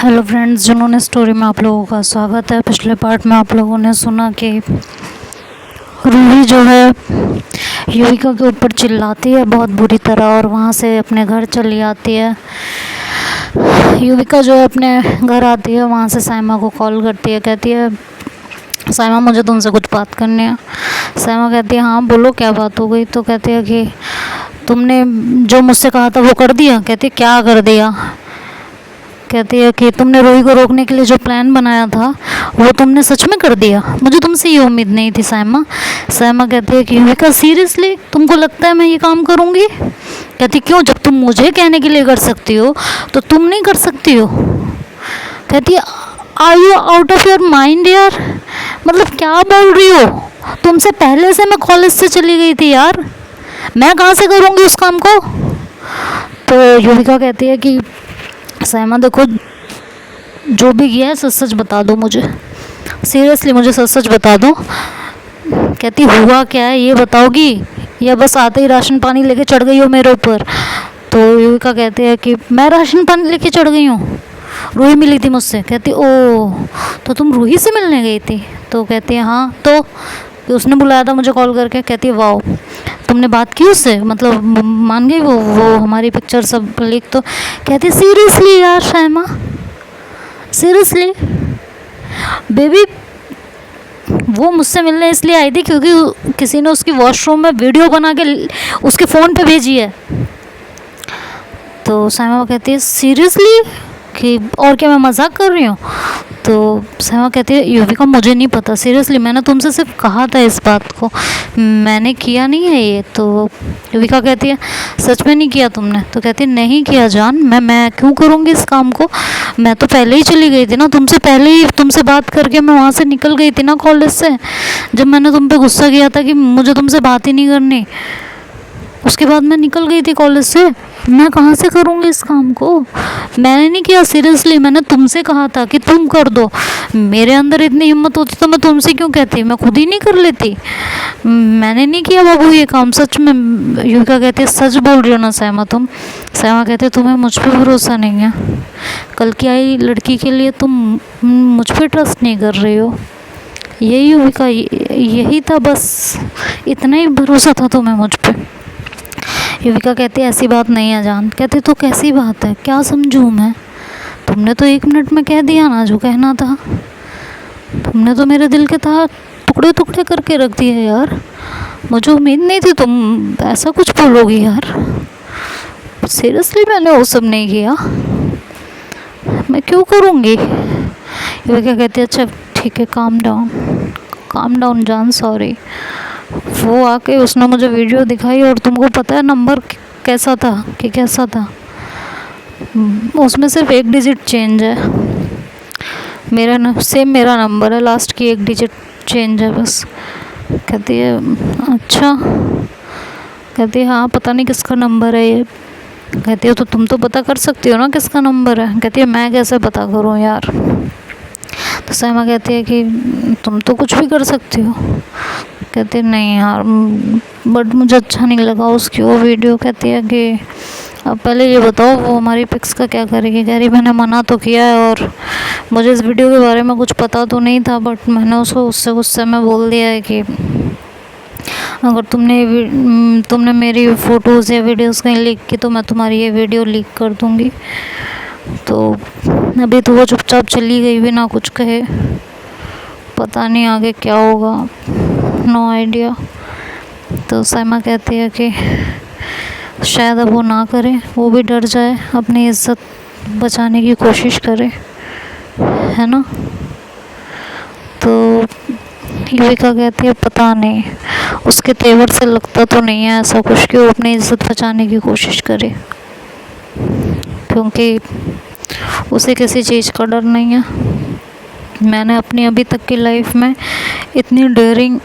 Hello friends, जिन्होंने story में आप लोगों का स्वागत है। पिछले पार्ट में आप लोगों ने सुना कि रूही जो है युविका के ऊपर चिल्लाती है बहुत बुरी तरह और वहाँ से अपने घर चली आती है। युविका जो है अपने घर आती है, वहाँ से साइमा को कॉल करती है, कहती है साइमा मुझे तुमसे कुछ बात करनी है। साइमा कहती है हाँ बोलो क्या बात हो गई। तो कहती है कि तुमने जो मुझसे कहा था वो कर दिया। कहती है क्या कर दिया। कहती है कि तुमने रूही को रोकने के लिए जो प्लान बनाया था वो तुमने सच में कर दिया। मुझे तुमसे ये उम्मीद नहीं थी साइमा। साइमा कहती है कि युविका सीरियसली तुमको लगता है मैं ये काम करूँगी। कहती क्यों, जब तुम मुझे कहने के लिए कर सकती हो तो तुम नहीं कर सकती हो। कहती है are you out of your mind यार, मतलब क्या बोल रही हो। तुमसे पहले से मैं कॉलेज से चली गई थी यार, मैं कहाँ से करूँगी उस काम को। तो युविका कहती है कि साइमा देखो जो भी किया है सच सच बता दो मुझे, सीरियसली मुझे सच सच बता दो। कहती हुआ क्या है ये बताओगी या बस आते ही राशन पानी लेके चढ़ गई हो मेरे ऊपर। तो युविका कहती है कि मैं राशन पानी लेके चढ़ गई हूँ, रूही मिली थी मुझसे। कहती ओ तो तुम रूही से मिलने गई थी। तो कहती है हाँ तो उसने बुलाया था मुझे कॉल करके। कहती है वाओ तुमने बात की उससे, मतलब मान गई वो हमारी पिक्चर सब लिख। तो कहती सीरियसली यार साइमा, सीरियसली बेबी वो मुझसे मिलने इसलिए आई थी क्योंकि किसी ने उसकी वॉशरूम में वीडियो बना के उसके फ़ोन पे भेजी है। तो साइमा कहती है सीरियसली कि और क्या मैं मजाक कर रही हूँ। तो साइमा कहती है युविका मुझे नहीं पता सीरियसली, मैंने तुमसे सिर्फ कहा था इस बात को, मैंने किया नहीं है ये। तो युविका कहती है सच में नहीं किया तुमने। तो कहती है नहीं किया जान, मैं क्यों करूँगी इस काम को, मैं तो पहले ही चली गई थी ना, तुमसे पहले ही तुमसे बात करके मैं वहाँ से निकल गई थी ना कॉलेज से। जब मैंने तुम पे गुस्सा किया था कि मुझे तुमसे बात ही नहीं करनी, उसके बाद मैं निकल गई थी कॉलेज से। मैं कहाँ से करूँगी इस काम को, मैंने नहीं किया सीरियसली, मैंने तुमसे कहा था कि तुम कर दो। मेरे अंदर इतनी हिम्मत होती तो मैं तुमसे क्यों कहती, मैं खुद ही नहीं कर लेती। मैंने नहीं किया बाबू ये काम सच में। युविका कहती है सच बोल रही हो ना साइमा तुम। साइमा कहती है तुम्हें मुझ पर भरोसा नहीं है, कल की आई लड़की के लिए तुम मुझ पर ट्रस्ट नहीं कर रही हो। यही युविका यही था, बस इतना ही भरोसा था तुम्हें मुझ पर। युविका कहती है ऐसी बात नहीं है जान। कहती तो कैसी बात है, क्या समझूं मैं, तुमने तो 1 मिनट में कह दिया ना जो कहना था, तुमने तो मेरे दिल के था टुकड़े टुकड़े करके रख दिए यार। मुझे उम्मीद नहीं थी तुम ऐसा कुछ बोलोगी यार, सीरियसली मैंने वो सब नहीं किया, मैं क्यों करूँगी। युविका कहती है अच्छा ठीक है काम डाउन जान, सॉरी। वो आके उसने मुझे वीडियो दिखाई और तुमको पता है नंबर कैसा था कि कैसा था, उसमें सिर्फ 1 डिजिट चेंज है, मेरा नंबर है, लास्ट की 1 डिजिट चेंज है बस। कहती है अच्छा, कहती है हाँ पता नहीं किसका नंबर है ये। कहती है तो तुम तो पता कर सकती हो ना किसका नंबर है। कहती है मैं कैसे पता करूँ यार। तो साइमा कहती है कि तुम तो कुछ भी कर सकती हो। कहती है नहीं यार बट मुझे अच्छा नहीं लगा उसकी वो वीडियो। कहती है कि अब पहले ये बताओ वो हमारी पिक्स का क्या करेगी। कह रही मैंने मना तो किया है और मुझे इस वीडियो के बारे में कुछ पता तो नहीं था, बट मैंने उसको उससे गुस्से में बोल दिया है कि अगर तुमने मेरी फ़ोटोज़ या वीडियोज़ कहीं लीक की तो मैं तुम्हारी ये वीडियो लीक कर दूँगी। तो अभी तो वो चुपचाप चली गई बिना कुछ कहे, पता नहीं आगे क्या होगा, नो आइडिया। तो साइमा कहती है कि शायद अब वो ना करे, वो भी डर जाए, अपनी इज्जत बचाने की कोशिश करे, है ना। तो युविका कहती है पता नहीं, उसके तेवर से लगता तो नहीं है ऐसा कुछ कि वो अपनी इज्जत बचाने की कोशिश करे, क्योंकि उसे किसी चीज़ का डर नहीं है। मैंने अपनी अभी तक की लाइफ में इतनी डेयरिंग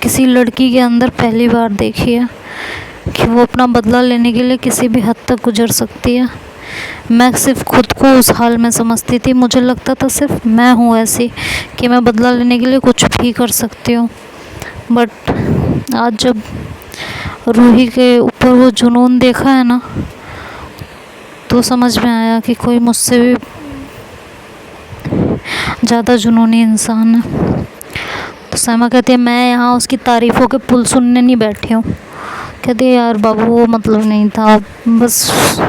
किसी लड़की के अंदर पहली बार देखी है कि वो अपना बदला लेने के लिए किसी भी हद तक गुजर सकती है। मैं सिर्फ खुद को उस हाल में समझती थी, मुझे लगता था सिर्फ मैं हूँ ऐसी कि मैं बदला लेने के लिए कुछ भी कर सकती हूँ। बट आज जब रूही के ऊपर वो जुनून देखा है ना, तो समझ में आया कि कोई मुझसे भी ज़्यादा जुनूनी इंसान है। तो साइमा कहती है मैं यहाँ उसकी तारीफ़ों के पुल सुनने नहीं बैठी हूँ। कहती है यार बाबू वो मतलब नहीं था, बस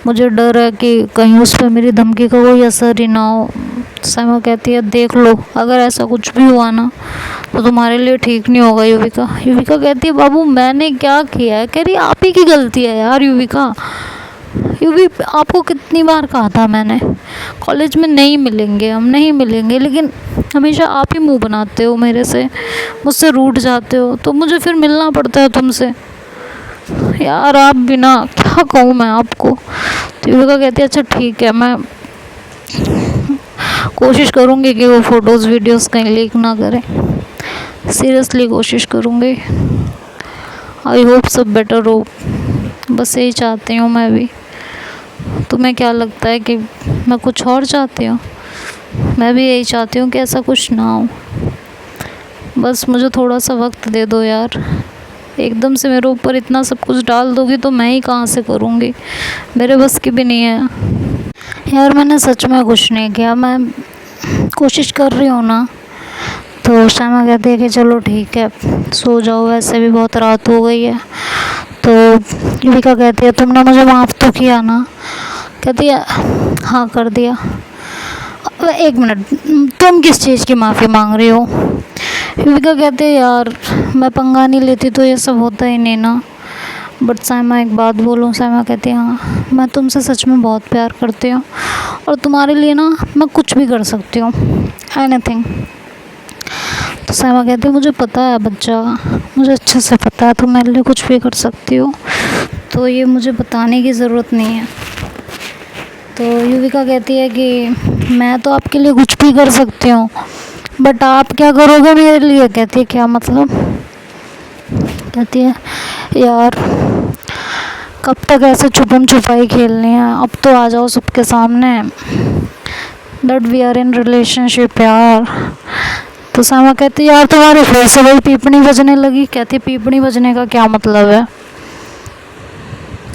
मुझे डर है कि कहीं उस पर मेरी धमकी का कोई असर ही ना हो। साइमा कहती है देख लो, अगर ऐसा कुछ भी हुआ ना तो तुम्हारे लिए ठीक नहीं होगा युविका। युविका कहती है बाबू मैंने क्या किया है? कह रही आप ही की गलती है यार युविका। युवी आपको कितनी बार कहा था मैंने, कॉलेज में नहीं मिलेंगे, हम नहीं मिलेंगे, लेकिन हमेशा आप ही मुंह बनाते हो मेरे से, मुझसे रूठ जाते हो, तो मुझे फिर मिलना पड़ता है तुमसे। यार आप बिना क्या कहूँ मैं आपको। तो युविका कहती है अच्छा ठीक है, मैं कोशिश करूँगी कि वो फ़ोटोज़ वीडियोज़ कहीं लीक ना करें, सीरियसली कोशिश करूँगी। आई होप सब बेटर हो, बस यही चाहती हूँ मैं भी। तुम्हें क्या लगता है कि मैं कुछ और चाहती हूँ? मैं भी यही चाहती हूँ कि ऐसा कुछ ना हो। बस मुझे थोड़ा सा वक्त दे दो यार। एकदम से मेरे ऊपर इतना सब कुछ डाल दोगी तो मैं ही कहाँ से करूँगी, मेरे बस की भी नहीं है। यार मैंने सच में कुछ नहीं किया, मैं कोशिश कर रही हूँ ना। तो साइमा कहती है कि चलो ठीक है सो जाओ, वैसे भी बहुत रात हो गई है। तो युविका कहती है तुमने मुझे माफ़ तो किया ना? कहती है हाँ कर दिया। एक मिनट, तुम किस चीज़ की माफ़ी मांग रही हो? युविका कहती है यार मैं पंगा नहीं लेती तो ये सब होता ही नहीं ना। बट साइमा एक बात बोलूँ? साइमा कहती है हाँ मैं तुमसे सच में बहुत प्यार करती हूँ और तुम्हारे लिए ना मैं कुछ भी कर सकती हूँ, एनीथिंग। तो साइमा कहती है मुझे पता है बच्चा, मुझे अच्छे से पता है तुम मेरे लिए कुछ भी कर सकती हो, तो ये मुझे बताने की ज़रूरत नहीं है। तो युविका कहती है कि मैं तो आपके लिए कुछ भी कर सकती हूँ, बट आप क्या करोगे मेरे लिए? कहती है क्या मतलब? कहती है यार कब तक ऐसे छुपम छुपाई खेलनी है, अब तो आ जाओ सबके सामने that we are in relationship यार। तो साइमा कहती है यार तुम्हारे फिर से वही पीपनी बजने लगी। कहती पीपनी बजने का क्या मतलब है?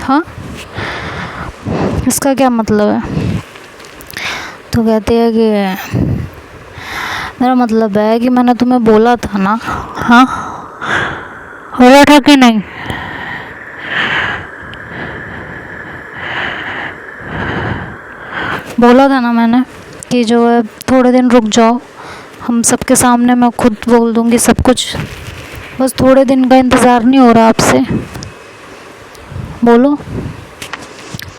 हाँ इसका क्या मतलब है? तो कहती है कि मेरा मतलब है कि मैंने तुम्हें बोला था ना। हाँ बोला था कि नहीं? बोला था ना मैंने कि जो है थोड़े दिन रुक जाओ, हम सबके सामने मैं खुद बोल दूंगी सब कुछ, बस थोड़े दिन का इंतज़ार नहीं हो रहा आपसे? बोलो,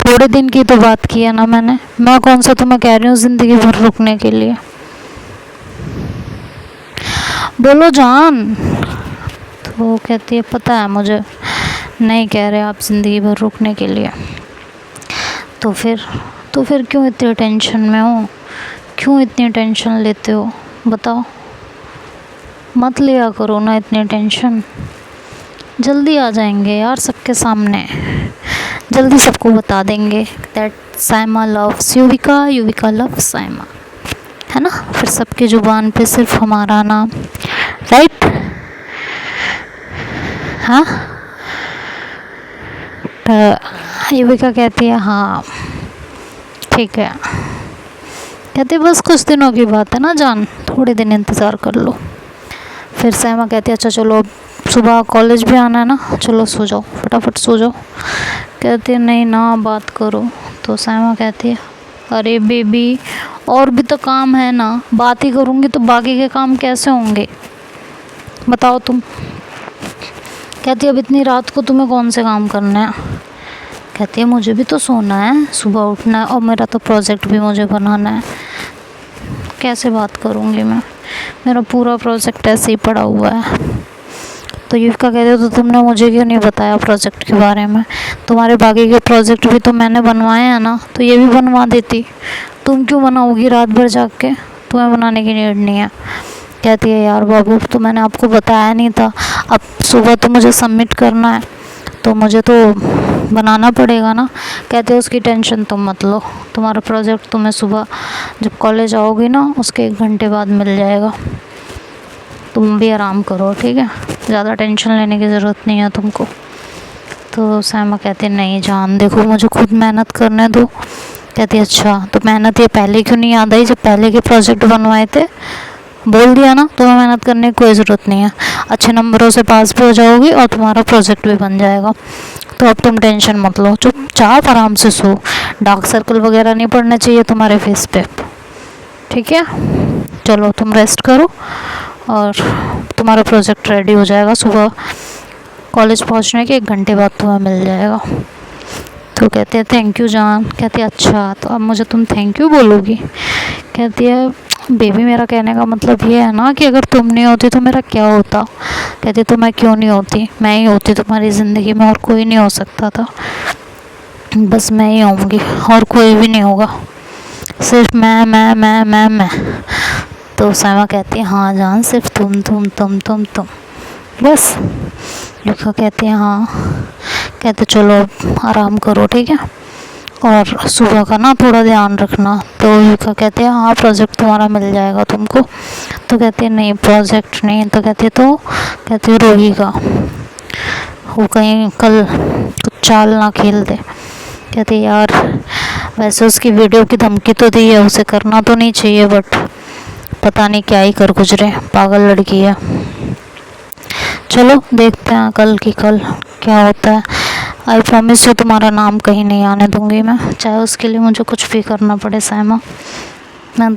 थोड़े दिन की तो बात की है ना मैंने, मैं कौन सा तुम्हें कह रही हूँ ज़िंदगी भर रुकने के लिए। बोलो जान। तो कहती है पता है मुझे, नहीं कह रहे आप ज़िंदगी भर रुकने के लिए। तो फिर क्यों इतनी टेंशन में हो, क्यों इतनी टेंशन लेते हो बताओ? मत लिया करो ना इतनी टेंशन, जल्दी आ जाएंगे यार सबके सामने, जल्दी सबको बता देंगे that Saima loves Yuvika, Yuvika loves Saima, है ना? फिर सबकी ज़ुबान पे सिर्फ हमारा नाम, राइट? हाँ। युविका कहती है हाँ ठीक है। कहती है बस कुछ दिनों की बात है ना जान, थोड़े दिन इंतज़ार कर लो। फिर साइमा कहती है अच्छा चलो अब सुबह कॉलेज भी आना है ना, चलो सो जाओ फटाफट सो जाओ। कहती है नहीं ना बात करो। तो साइमा कहती है अरे बेबी और भी तो काम है ना, बात ही करूँगी तो बाकी के काम कैसे होंगे बताओ तुम? कहती है अब इतनी रात को तुम्हें कौन से काम करना है? कहती है मुझे भी तो सोना है, सुबह उठना है और मेरा तो प्रोजेक्ट भी मुझे बनाना है। कैसे बात करूँगी मैं, मेरा पूरा प्रोजेक्ट ऐसे ही पड़ा हुआ है। तो युविका कहती है तो तुमने मुझे क्यों नहीं बताया प्रोजेक्ट के बारे में? तुम्हारे बाकी के प्रोजेक्ट भी तो मैंने बनवाए हैं ना, तो ये भी बनवा देती। तुम क्यों बनाओगी रात भर जाग के, तुम्हें बनाने की नीड नहीं है। कहती है यार बाबू तो मैंने आपको बताया नहीं था, अब सुबह तो मुझे सबमिट करना है तो मुझे तो बनाना पड़ेगा ना। कहते हैं उसकी टेंशन तुम मत लो, तुम्हारा प्रोजेक्ट तुम्हें सुबह जब कॉलेज आओगी ना उसके 1 घंटे बाद मिल जाएगा, तुम भी आराम करो ठीक है, ज़्यादा टेंशन लेने की ज़रूरत नहीं है तुमको। तो साइमा कहती है नहीं जान देखो मुझे खुद मेहनत करने दो। कहती अच्छा तो मेहनत ये पहले क्यों नहीं याद आई जब पहले के प्रोजेक्ट बनवाए थे, बोल दिया ना, तुम्हें मेहनत करने की कोई ज़रूरत नहीं है, अच्छे नंबरों से पास भी हो जाओगी और तुम्हारा प्रोजेक्ट भी बन जाएगा। तो अब तुम टेंशन मत लो, चुपचाप आराम से सो, डार्क सर्कल वगैरह नहीं पड़ने चाहिए तुम्हारे फेस पे, ठीक है। चलो तुम रेस्ट करो और तुम्हारा प्रोजेक्ट रेडी हो जाएगा, सुबह कॉलेज पहुंचने के 1 घंटे बाद तुम्हें मिल जाएगा। तो कहते हैं थैंक यू जान। कहती है अच्छा तो अब मुझे तुम थैंक यू बोलोगी। कहती है बेबी मेरा कहने का मतलब ये है ना कि अगर तुम नहीं होती तो मेरा क्या होता। कहती तो मैं क्यों नहीं होती, मैं ही होती तुम्हारी ज़िंदगी में, और कोई नहीं हो सकता था, बस मैं ही होंगी और कोई भी नहीं होगा, सिर्फ मैं। तो साइमा कहती है हाँ जान सिर्फ तुम बस। युविका कहती है हाँ। कहते चलो आराम करो ठीक है, और सुबह का ना थोड़ा ध्यान रखना। तो युविका कहती है हाँ प्रोजेक्ट तुम्हारा मिल जाएगा तुमको। तो कहती है नहीं प्रोजेक्ट नहीं। तो कहती है रोही का, वो कहीं कल कुछ चाल ना खेल दे। कहती है यार वैसे उसकी वीडियो की धमकी तो दी है, उसे करना तो नहीं चाहिए, बट पता नहीं क्या ही कर गुजरे, पागल लड़की है। चलो देखते हैं कल क्या होता है। आई प्रॉमिस यू तुम्हारा नाम कहीं नहीं आने दूंगी मैं, चाहे उसके लिए मुझे कुछ भी करना पड़े साइमा, मैं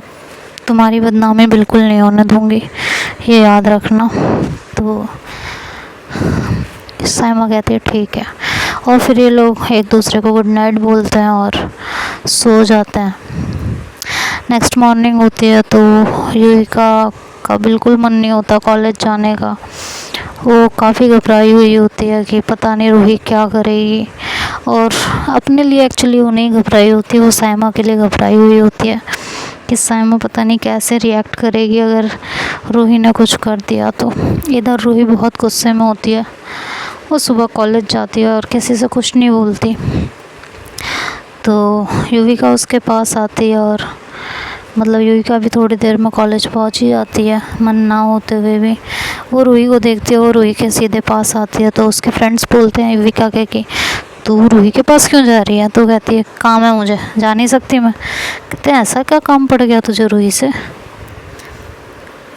तुम्हारी बदनामी बिल्कुल नहीं होने दूंगी, ये याद रखना। तो साइमा कहती है ठीक है, और फिर ये लोग एक दूसरे को गुड नाइट बोलते हैं और सो जाते हैं। नेक्स्ट मॉर्निंग होती है तो युविका का बिल्कुल मन नहीं होता कॉलेज जाने का, वो काफ़ी घबराई हुई होती है कि पता नहीं रूही क्या करेगी, और अपने लिए एक्चुअली वो नहीं घबराई होती, वो साइमा के लिए घबराई हुई होती है कि साइमा पता नहीं कैसे रिएक्ट करेगी अगर रूही ने कुछ कर दिया तो। इधर रूही बहुत गुस्से में होती है, वो सुबह कॉलेज जाती है और किसी से कुछ नहीं बोलती। तो युविका उसके पास आती है, और मतलब युविका भी थोड़ी देर में कॉलेज पहुंच ही जाती है, मन ना होते हुए भी। वो रूही को देखती है, वो रूही के सीधे पास आती है। तो उसके फ्रेंड्स बोलते हैं युविका के कि तू रूही के पास क्यों जा रही है। तो कहती है काम है मुझे, जा नहीं सकती मैं। कहते हैं ऐसा क्या काम पड़ गया तुझे रूही से,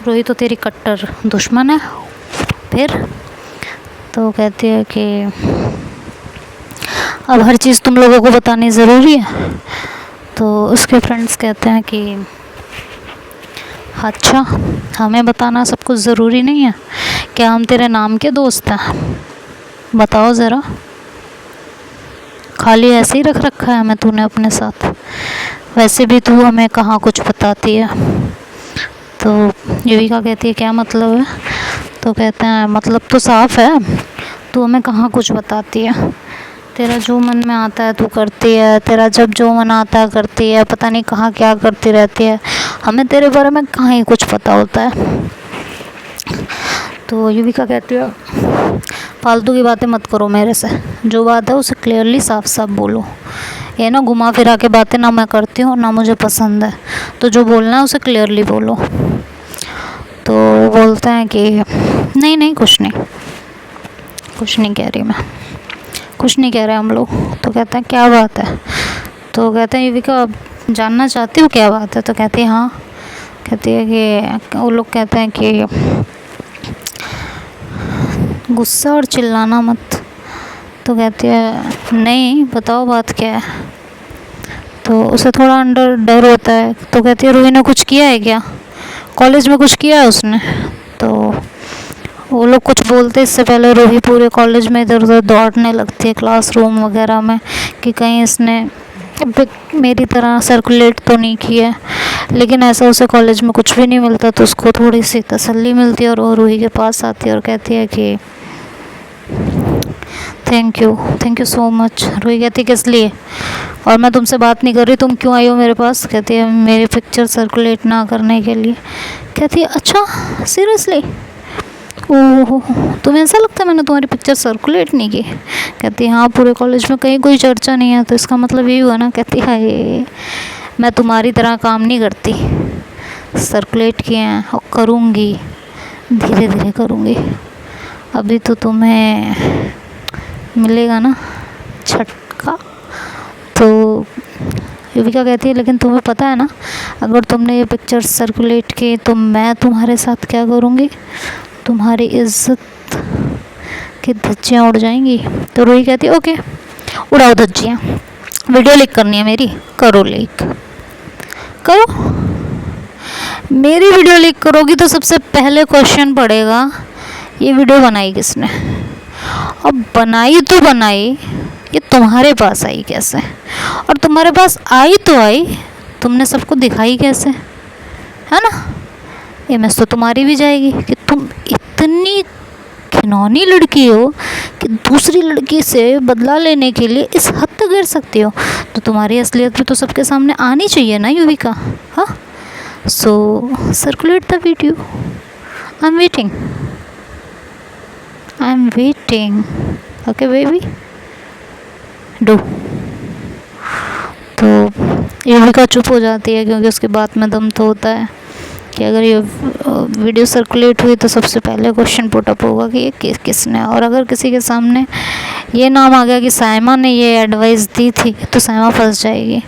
रूही तो तेरी कट्टर दुश्मन है। फिर तो कहती है कि अब हर चीज़ तुम लोगों को बतानी ज़रूरी है। तो उसके फ्रेंड्स कहते हैं कि अच्छा हमें बताना सब कुछ ज़रूरी नहीं है, क्या हम तेरे नाम के दोस्त हैं, बताओ ज़रा, खाली ऐसे ही रख रखा है हमें तूने अपने साथ, वैसे भी तू हमें कहाँ कुछ बताती है। तो युविका कहती है क्या मतलब है। तो कहते हैं मतलब तो साफ है, तू हमें कहाँ कुछ बताती है, तेरा जो मन में आता है तू करती है, तेरा जब जो मन आता है करती है, पता नहीं कहाँ क्या करती रहती है, हमें तेरे बारे में कहाँ ही कुछ पता होता है। तो युविका कहती है फालतू की बातें मत करो मेरे से, जो बात है उसे क्लियरली साफ साफ बोलो, ये ना घुमा फिरा के बातें ना मैं करती हूँ ना मुझे पसंद है, तो जो बोलना है उसे क्लियरली बोलो। तो बोलते हैं कि नहीं कुछ नहीं कह रही मैं, कुछ नहीं कह रहे हम लोग। तो कहते हैं क्या बात है। तो कहते हैं युविका जानना चाहती हूँ क्या बात है। तो कहती है हाँ। कहती है कि वो लोग कहते हैं कि गुस्सा और चिल्लाना मत। तो कहती है नहीं बताओ बात क्या है। तो उसे थोड़ा अंदर डर होता है। तो कहती है रूही ने कुछ किया है क्या, कॉलेज में कुछ किया है उसने। तो वो लोग कुछ बोलते इससे पहले रूही पूरे कॉलेज में इधर उधर दौड़ने लगती है क्लासरूम वगैरह में कि कहीं इसने मेरी तरह सर्कुलेट तो नहीं किया है। लेकिन ऐसा उसे कॉलेज में कुछ भी नहीं मिलता, तो उसको थोड़ी सी तसल्ली मिलती है और वो रूही के पास आती है और कहती है कि thank you so much. Roohi कहती है किस लिए, और मैं तुमसे बात नहीं कर रही, तुम क्यों आई हो मेरे पास। कहती है मेरी पिक्चर सर्कुलेट ना करने के लिए। कहती है अच्छा सीरियसली, ओह तुम्हें ऐसा लगता है मैंने तुम्हारी पिक्चर सर्कुलेट नहीं की। कहती है हाँ पूरे कॉलेज में कहीं कोई चर्चा नहीं है, तो इसका मतलब यही हुआ ना। कहती है मैं तुम्हारी तरह काम नहीं करती, सर्कुलेट किए हैं और करूँगी, धीरे धीरे करूँगी, अभी तो तुम्हें मिलेगा ना झटका। तो युविका कहती है लेकिन तुम्हें पता है ना, अगर तुमने ये पिक्चर सर्कुलेट की तो मैं तुम्हारे साथ क्या करूँगी, तुम्हारी इज्जत की धज्जियाँ उड़ जाएंगी। तो रूही कहती है ओके उड़ाओ धज्जियाँ, वीडियो लीक करनी है मेरी, करो लीक करो। मेरी वीडियो लीक करोगी तो सबसे पहले क्वेश्चन पड़ेगा ये वीडियो बनाई किसने। अब बनाई तो बनाई, ये तुम्हारे पास आई कैसे, और तुम्हारे पास आई तो आई, तुमने सबको दिखाई कैसे, है ना। इमेज तो तुम्हारी भी जाएगी कि तुम इतनी घिनौनी लड़की हो कि दूसरी लड़की से बदला लेने के लिए इस हद तक गिर सकती हो। तो तुम्हारी असलियत भी तो सबके सामने आनी चाहिए ना युविका। हाँ, so circulate the video, I am waiting, I am waiting, okay baby do. तो युविका चुप हो जाती है क्योंकि उसकी बात में दम तो होता है कि अगर ये वीडियो सर्कुलेट हुई तो सबसे पहले क्वेश्चन पुट अप होगा कि ये किसने। और अगर किसी के सामने ये नाम आ गया कि साइमा ने ये एडवाइस दी थी तो साइमा फंस जाएगी,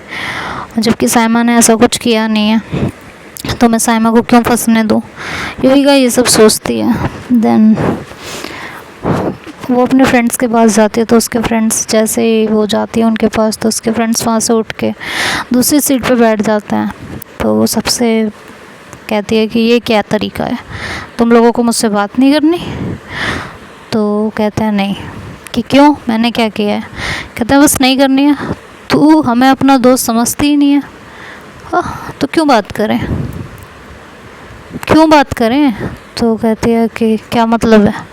जबकि साइमा ने ऐसा कुछ किया नहीं है, तो मैं साइमा को क्यों फंसने दूँ। युविका ये सब सोचती है। देन वो अपने फ्रेंड्स के पास जाती है, तो उसके फ्रेंड्स जैसे ही वो जाती है उनके पास तो उसके फ्रेंड्स वहाँ से उठ के दूसरी सीट पे बैठ जाते हैं। तो वो सबसे कहती है कि ये क्या तरीका है, तुम लोगों को मुझसे बात नहीं करनी। तो कहते हैं नहीं, कि क्यों, मैंने क्या किया है। कहते हैं बस नहीं करनी है, तू हमें अपना दोस्त समझती ही नहीं है। तो क्यों बात करें, क्यों बात करें। तो कहती है कि क्या मतलब है।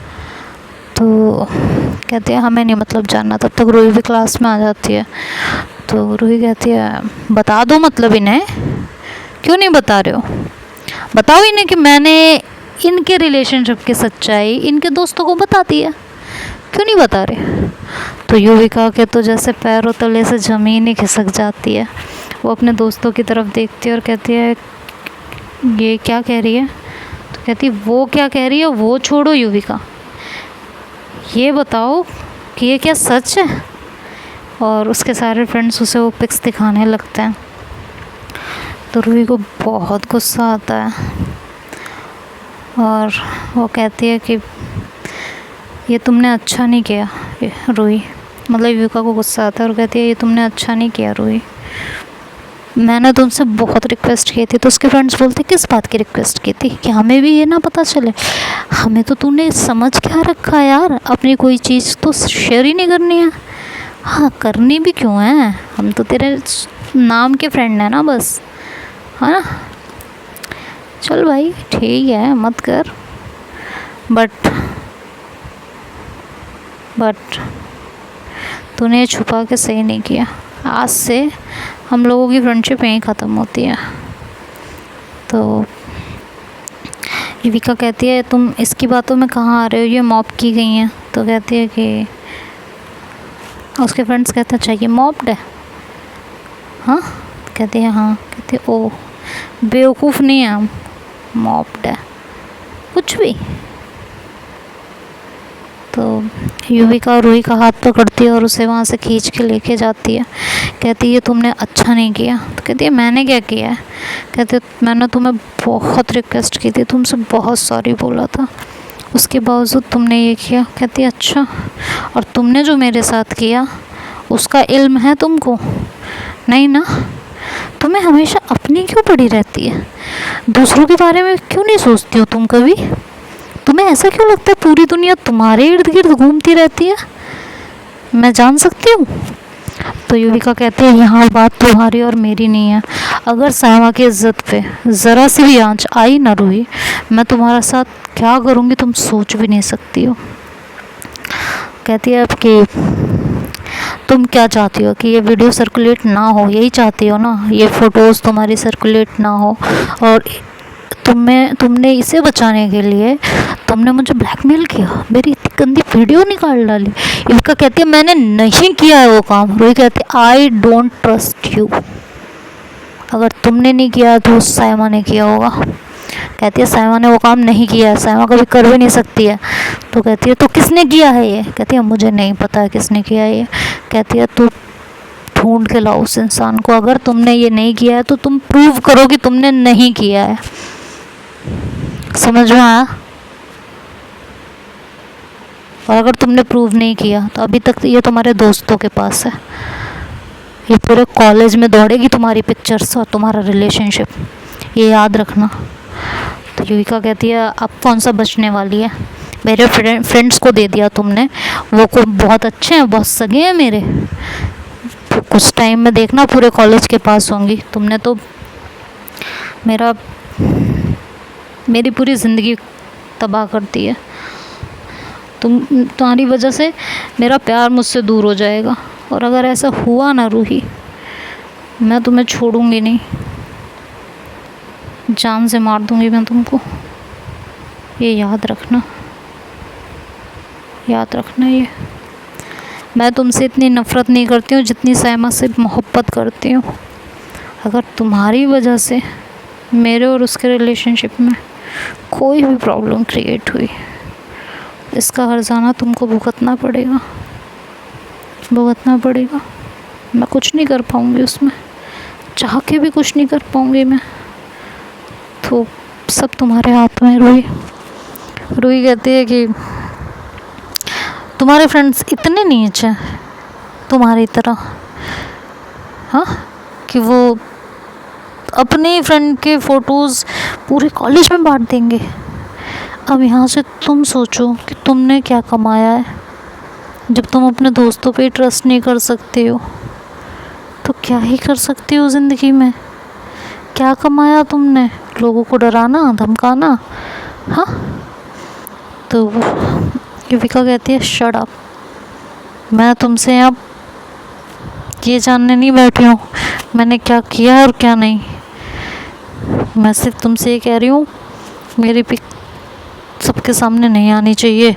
तो कहती है हमें नहीं मतलब जानना। तब तक रूही भी क्लास में आ जाती है। तो रूही कहती है बता दो मतलब इन्हें, क्यों नहीं बता रहे हो, बताओ इन्हें कि मैंने इनके रिलेशनशिप की सच्चाई इनके दोस्तों को बता दी है, क्यों नहीं बता रहे। तो युविका के तो जैसे पैरों तले से ज़मीन ही खिसक जाती है। वो अपने दोस्तों की तरफ देखती है और कहती है ये क्या कह रही है। तो कहती वो क्या कह रही है वो छोड़ो युविका, ये बताओ कि ये क्या सच है। और उसके सारे फ्रेंड्स उसे वो पिक्स दिखाने लगते हैं। तो रूही को बहुत गुस्सा आता है और वो कहती है कि ये तुमने अच्छा नहीं किया रूही, मतलब युविका को गुस्सा आता है और कहती है ये तुमने अच्छा नहीं किया रूही, मैंने तुमसे बहुत रिक्वेस्ट की थी। तो उसके फ्रेंड्स बोलते किस बात की रिक्वेस्ट की थी कि हमें भी ये ना पता चले, हमें तो तूने समझ क्या रखा यार, अपनी कोई चीज़ तो शेयर ही नहीं करनी है। हाँ करनी भी क्यों है, हम तो तेरे नाम के फ्रेंड हैं ना बस, है ना। चल भाई ठीक है मत कर, बट तूने छुपा के सही नहीं किया। आज से हम लोगों की फ्रेंडशिप यहीं ख़त्म होती है। तो युविका कहती है तुम इसकी बातों में कहाँ आ रहे हो, ये मॉब की गई हैं। तो कहती है कि उसके फ्रेंड्स कहते हैं अच्छा ये मॉब्ड है। हाँ कहती है हाँ, कहती है ओ बेवकूफ़ नहीं है हम, मॉब्ड है कुछ भी। तो युविका रूही का हाथ पकड़ती है और उसे वहाँ से खींच के लेके जाती है। कहती है तुमने अच्छा नहीं किया। तो कहती है मैंने क्या किया है। कहते मैंने तुम्हें बहुत रिक्वेस्ट की थी, तुमसे बहुत सॉरी बोला था, उसके बावजूद तुमने ये किया। कहती है अच्छा, और तुमने जो मेरे साथ किया उसका इल्म है तुमको, नहीं ना। तुम्हें हमेशा अपनी क्यों पड़ी रहती है, दूसरों के बारे में क्यों नहीं सोचती हो तुम कभी। तुम्हें ऐसा क्यों लगता है पूरी दुनिया तुम्हारे इर्द गिर्द घूमती रहती है, मैं जान सकती हूँ। तो युविका कहती है यहाँ बात तुम्हारी और मेरी नहीं है, अगर साइमा की इज्जत पे ज़रा सी भी आंच आई ना रूही, मैं तुम्हारा साथ क्या करूँगी तुम सोच भी नहीं सकती हो। कहती है अब कि तुम क्या चाहती हो कि ये वीडियो सर्कुलेट ना हो, यही चाहती हो ना, ये फ़ोटोज़ तुम्हारी सर्कुलेट ना हो, और तुमने इसे बचाने के लिए तुमने मुझे ब्लैकमेल किया, मेरी इतनी गंदी वीडियो निकाल डाली। युविका कहती है मैंने नहीं किया है वो काम। रूही कहती है आई डोंट ट्रस्ट यू, अगर तुमने नहीं किया तो साइमा ने किया होगा। कहती है साइमा ने वो काम नहीं किया है, साइमा कभी कर भी नहीं सकती है। तो कहती है तो किसने किया है ये। कहती है मुझे नहीं पता है किसने किया है ये। कहती है ढूंढ के लाओ उस इंसान को। अगर तुमने ये नहीं किया है तो तुम प्रूव करो कि तुमने नहीं किया है। समझ में आया? और अगर तुमने प्रूव नहीं किया तो अभी तक ये तुम्हारे दोस्तों के पास है, ये पूरे कॉलेज में दौड़ेगी तुम्हारी पिक्चर्स और तुम्हारा रिलेशनशिप, ये याद रखना। तो युविका कहती है अब कौन सा बचने वाली है, मेरे फ्रेंड्स को दे दिया तुमने, वो को बहुत अच्छे हैं, बहुत सगे हैं मेरे, तो कुछ टाइम में देखना पूरे कॉलेज के पास होंगी। तुमने तो मेरी पूरी ज़िंदगी तबाह कर दी है। तुम्हारी वजह से मेरा प्यार मुझसे दूर हो जाएगा, और अगर ऐसा हुआ ना रूही, मैं तुम्हें छोड़ूंगी नहीं, जान से मार दूंगी मैं तुमको। ये याद रखना, याद रखना। ये मैं तुमसे इतनी नफ़रत नहीं करती हूँ जितनी सायमा से मोहब्बत करती हूँ। अगर तुम्हारी वजह से मेरे और उसके रिलेशनशिप में कोई भी प्रॉब्लम क्रिएट हुई, इसका हर्जाना तुमको भुगतना पड़ेगा, भुगतना पड़ेगा। मैं कुछ नहीं कर पाऊँगी उसमें, चाह के भी कुछ नहीं कर पाऊँगी मैं, तो सब तुम्हारे हाथ में है रूही। रूही कहती है कि तुम्हारे फ्रेंड्स इतने नीच हैं तुम्हारी तरह, हाँ, कि वो अपने फ्रेंड के फ़ोटोज़ पूरे कॉलेज में बांट देंगे। अब यहाँ से तुम सोचो कि तुमने क्या कमाया है। जब तुम अपने दोस्तों पे ट्रस्ट नहीं कर सकते हो तो क्या ही कर सकते हो ज़िंदगी में? क्या कमाया तुमने? लोगों को डराना, धमकाना, हाँ। तो युविका कहती है शट अप, मैं तुमसे अब ये जानने नहीं बैठी हूँ मैंने क्या किया है और क्या नहीं। मैं सिर्फ तुमसे ये कह रही हूँ, मेरी पिक सबके सामने नहीं आनी चाहिए,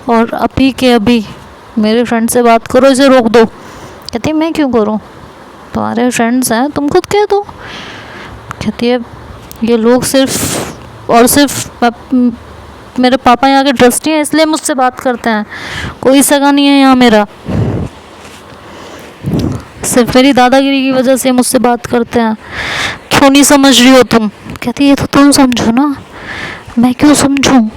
और अभी के अभी मेरे फ्रेंड से बात करो, इसे रोक दो। कहती है मैं क्यों करूँ, तुम्हारे फ्रेंड्स हैं, तुम खुद कह दो। कहती है ये लोग सिर्फ और सिर्फ मेरे पापा यहाँ के ट्रस्टी हैं इसलिए मुझसे बात करते हैं, कोई सगा नहीं है यहाँ मेरा, सिर्फ मेरी दादागिरी की वजह से मुझसे बात करते हैं। क्यों नहीं समझ रही हो तुम? कहती है ये तो तुम समझो ना, मैं क्यों समझूं?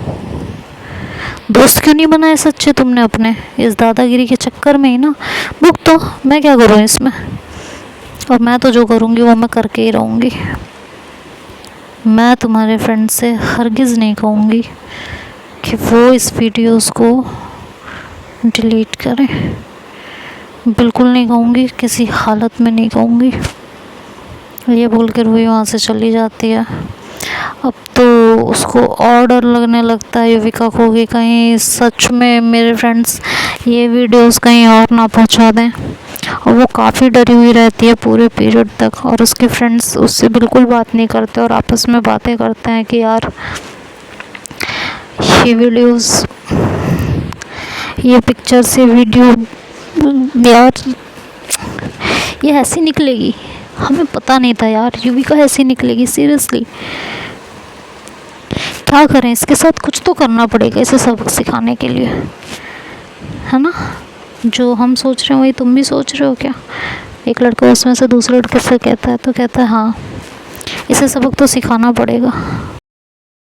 दोस्त क्यों नहीं बनाए सच्चे तुमने अपने, इस दादागिरी के चक्कर में ही ना। बुक तो मैं क्या करूँ इसमें, और मैं तो जो करूँगी वो मैं करके ही रहूँगी। मैं तुम्हारे फ्रेंड से हरगिज़ नहीं कहूँगी कि वो इस वीडियोस को डिलीट करें, बिल्कुल नहीं कहूँगी, किसी हालत में नहीं कहूँगी। ये बोल कर वही वहाँ से चली जाती है। अब तो उसको और डर लगने लगता है युविका को कि कहीं सच में मेरे फ्रेंड्स ये वीडियोस कहीं और ना पहुँचा दें, और वो काफ़ी डरी हुई रहती है पूरे पीरियड तक। और उसके फ्रेंड्स उससे बिल्कुल बात नहीं करते और आपस में बातें करते हैं कि यार ये वीडियोस, ये पिक्चर्स, ये वीडियो यार ये ऐसी निकलेगी, हमें पता नहीं था यार युविका ऐसी निकलेगी। सीरियसली क्या करें, इसके साथ कुछ तो करना पड़ेगा इसे सबक सिखाने के लिए, है ना? जो हम सोच रहे हैं वही तुम भी सोच रहे हो क्या? एक लड़का उसमें से दूसरे लड़के से कहता है तो कहता है हाँ, इसे सबक तो सिखाना पड़ेगा।